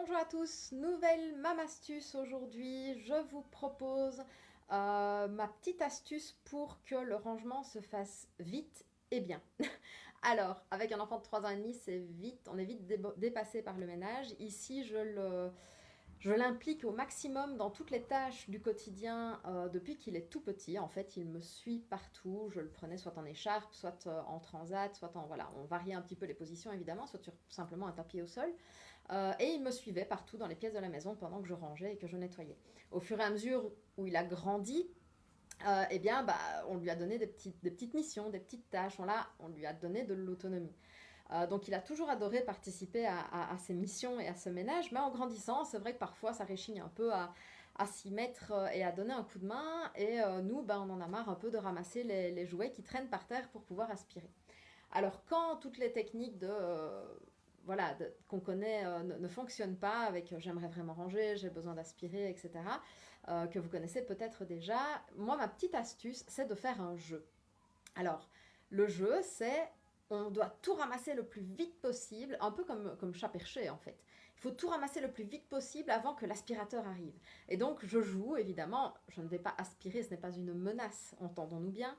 Bonjour à tous, nouvelle Mam Astuce aujourd'hui. Je vous propose ma petite astuce pour que le rangement se fasse vite et bien. Alors, avec un enfant de 3 ans et demi, c'est vite, on est vite dépassé par le ménage. Ici, je l'implique au maximum dans toutes les tâches du quotidien depuis qu'il est tout petit. En fait, il me suit partout. Je le prenais soit en écharpe, soit en transat, soit en... Voilà, on variait un petit peu les positions évidemment, soit sur simplement un tapis au sol. Et il me suivait partout dans les pièces de la maison pendant que je rangeais et que je nettoyais. Au fur et à mesure où il a grandi, eh bien, on lui a donné des petites missions, des petites tâches. On lui a donné de l'autonomie. Donc il a toujours adoré participer à ces missions et à ce ménage, mais en grandissant, c'est vrai que parfois ça réchigne un peu à s'y mettre et à donner un coup de main. Et nous, on en a marre un peu de ramasser les jouets qui traînent par terre pour pouvoir aspirer. Alors quand toutes les techniques voilà, qu'on connaît ne fonctionnent pas avec j'aimerais vraiment ranger, j'ai besoin d'aspirer, etc., que vous connaissez peut-être déjà, moi ma petite astuce c'est de faire un jeu. Alors le jeu c'est on doit tout ramasser le plus vite possible, un peu comme chat perché en fait. Il faut tout ramasser le plus vite possible avant que l'aspirateur arrive. Et donc je joue, évidemment, je ne vais pas aspirer, ce n'est pas une menace, entendons-nous bien.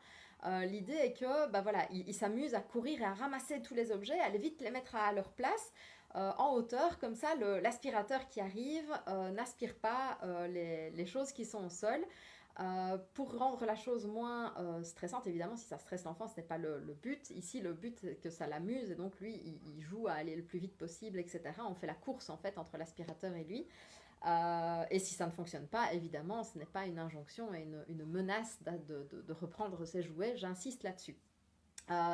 L'idée est que voilà, il s'amuse à courir et à ramasser tous les objets, à aller vite les mettre à leur place en hauteur, comme ça l'aspirateur qui arrive n'aspire pas les choses qui sont au sol. Pour rendre la chose moins stressante, évidemment, si ça stresse l'enfant, ce n'est pas le but. Ici, le but, c'est que ça l'amuse, et donc lui, il joue à aller le plus vite possible, etc. On fait la course, en fait, entre l'aspirateur et lui. Et si ça ne fonctionne pas, évidemment, ce n'est pas une injonction et une menace de reprendre ses jouets. J'insiste là-dessus.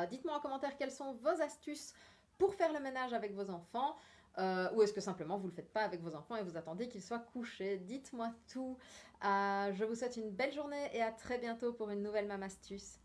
Dites-moi en commentaire quelles sont vos astuces pour faire le ménage avec vos enfants. Ou est-ce que simplement vous ne le faites pas avec vos enfants et vous attendez qu'ils soient couchés? Dites-moi tout. Je vous souhaite une belle journée et à très bientôt pour une nouvelle Mam Astuce.